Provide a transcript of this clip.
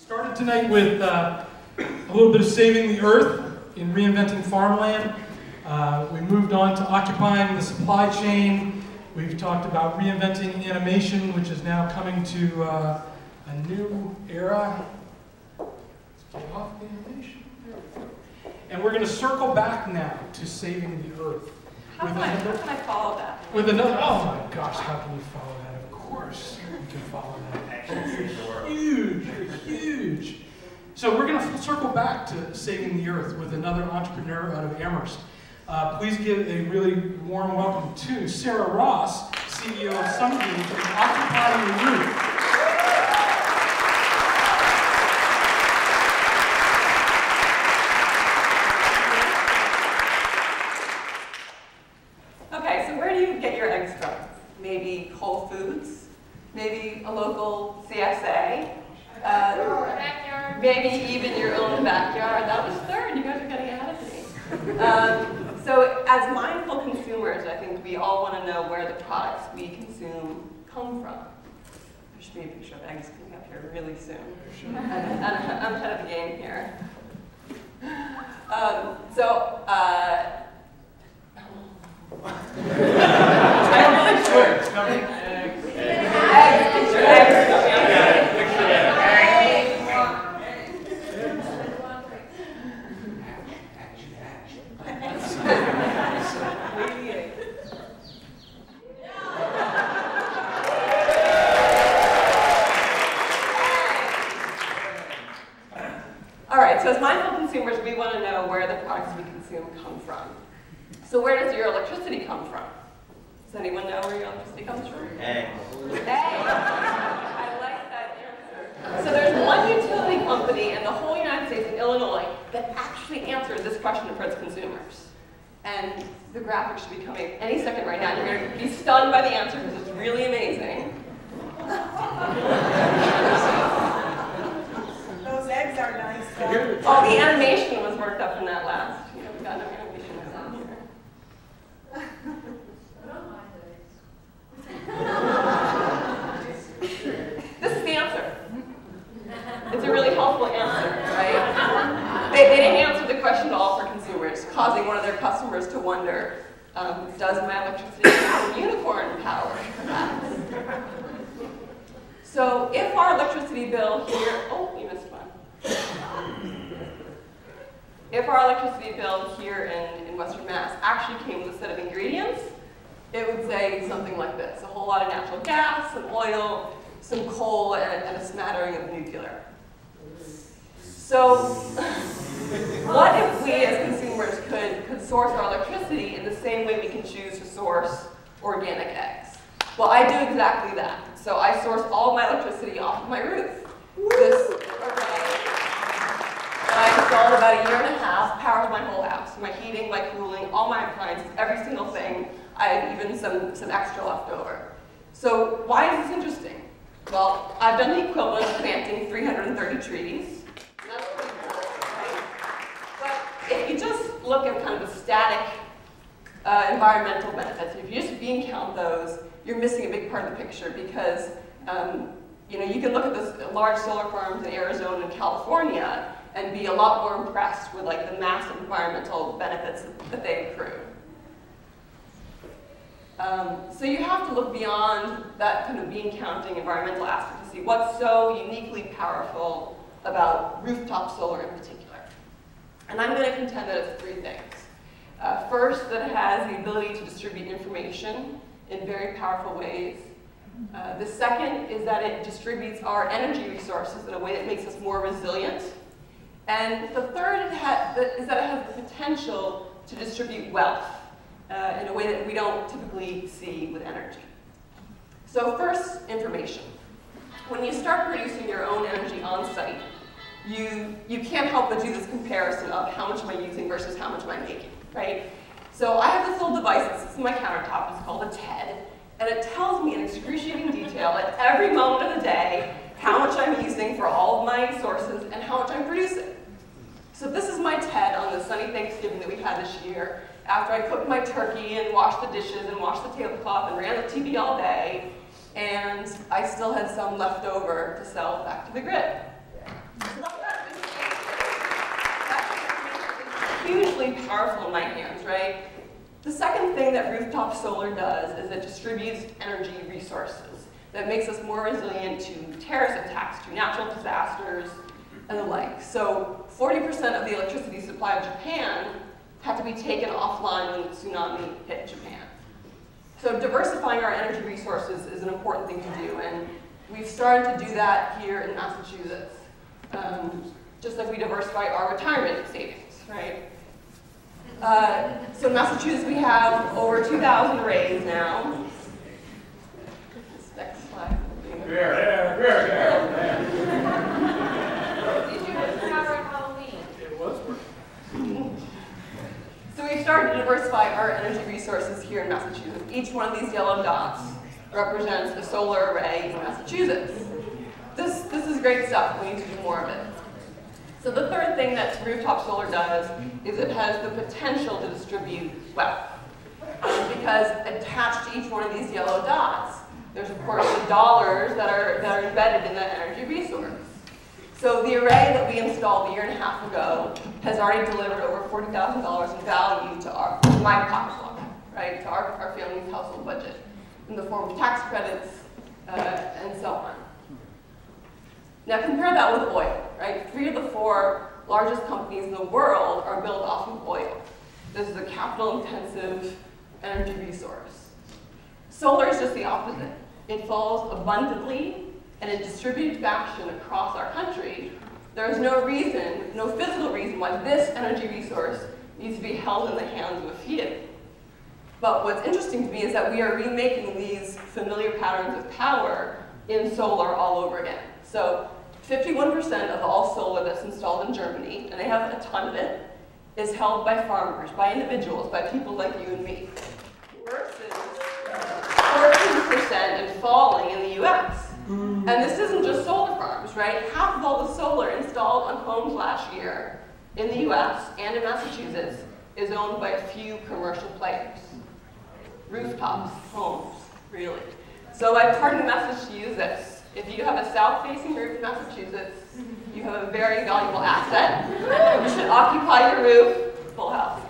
Started tonight with a little bit of saving the earth in reinventing farmland. We moved on to occupying the supply chain. We've talked about reinventing animation, which is now coming to a new era. Let's get off the animation. There we go. And we're going to circle back now to saving the earth. How can I follow that? With another, oh my gosh, how can you follow that? Of course you can follow that. Huge, huge. So we're going to circle back to saving the earth with another entrepreneur out of Amherst. Please give a really warm welcome to Sara Ross, CEO of Sungage and Occupying the Roof. Okay, so where do you get your eggs from? Maybe Whole Foods? Maybe a local CSA? Maybe even your own backyard. That was third. You guys are getting ahead of me. So as mindful consumers, I think we all want to know where the products we consume come from. There should be a picture of eggs coming up here really soon. I'm ahead of the game here. I'm really sure. It's coming. Eggs. Eggs. Picture eggs coming up here. All right, so as mindful consumers, we want to know where the products we consume come from. So where does your electricity come from? Does anyone know where your electricity comes from? Eggs. Eggs. I like that answer. So there's one utility company in the whole United States and Illinois that actually answers this question for its consumers. And the graphic should be coming any second right now. You're going to be stunned by the answer because it's really amazing. Those eggs are nice. Oh, the animation was worked up in that last. You know, we got no animation down here. This is the answer. It's a really helpful answer, right? They didn't answer the question at all for consumers, causing one of their customers to wonder, does my electricity come from unicorn power, perhaps? So if our electricity bill here, oh, you missed one. If our electricity bill here in Western Mass actually came with a set of ingredients, it would say something like this: a whole lot of natural gas, some oil, some coal, and a smattering of nuclear. So what if we as consumers could source our electricity in the same way we can choose to source organic eggs? Well, I do exactly that. So I source all of my electricity off of my roof. This array that I installed about 1.5 years powers my whole house. My heating, my cooling, all my appliances, every single thing. I have even some extra left over. So why is this interesting? Well, I've done the equivalent of planting 330 trees. That's pretty cool, right? But if you just look at kind of the static environmental benefits, if you just bean count those, you're missing a big part of the picture because you know, you can look at this large solar farms in Arizona and California and be a lot more impressed with like the massive environmental benefits that they accrue. So you have to look beyond that kind of bean counting environmental aspect to see what's so uniquely powerful about rooftop solar in particular. And I'm going to contend that it's 3 things. First, that it has the ability to distribute information in very powerful ways. The second is that it distributes our energy resources in a way that makes us more resilient. And the third is that it has the potential to distribute wealth in a way that we don't typically see with energy. So first, information. When you start producing your own energy on site, you can't help but do this comparison of how much am I using versus how much am I making, right? So I have this little device that sits on my countertop. It's called a TED. And it tells me in excruciating detail at every moment of the day how much I'm using for all of my sources and how much I'm producing. So this is my TED on the sunny Thanksgiving that we've had this year. After I cooked my turkey and washed the dishes and washed the tablecloth and ran the TV all day, and I still had some left over to sell back to the grid. That's hugely powerful in my hands, right? The second thing that rooftop solar does is it distributes energy resources that makes us more resilient to terrorist attacks, to natural disasters, and the like. So 40% of the electricity supply of Japan had to be taken offline when the tsunami hit Japan. So diversifying our energy resources is an important thing to do, and we've started to do that here in Massachusetts, just like we diversify our retirement savings, right? So in Massachusetts, we have over 2,000 arrays now. This next slide. There. Did you have power on Halloween? It was working. So we've started to diversify our energy resources here in Massachusetts. Each one of these yellow dots represents a solar array in Massachusetts. This is great stuff. We need to do more of it. So the third thing that rooftop solar does is it has the potential to distribute wealth. Because attached to each one of these yellow dots, there's of course the dollars that are embedded in that energy resource. So the array that we installed a year and a half ago has already delivered over $40,000 in value to my pocketbook, right? To our family's household budget in the form of tax credits and so on. Now compare that with oil, right? 3 of the 4 largest companies in the world are built off of oil. This is a capital-intensive energy resource. Solar is just the opposite. It falls abundantly and in distributed fashion across our country. There is no reason, no physical reason why this energy resource needs to be held in the hands of a few. But what's interesting to me is that we are remaking these familiar patterns of power in solar all over again. So 51% of all solar that's installed in Germany, and they have a ton of it, is held by farmers, by individuals, by people like you and me, versus 14% and falling in the US. And this isn't just solar farms, right? Half of all the solar installed on homes last year in the US and in Massachusetts is owned by a few commercial players. Rooftops, homes, really. So I pardon the message to use this. If you have a south-facing roof in Massachusetts, you have a very valuable asset. You should occupy your roof. Full house.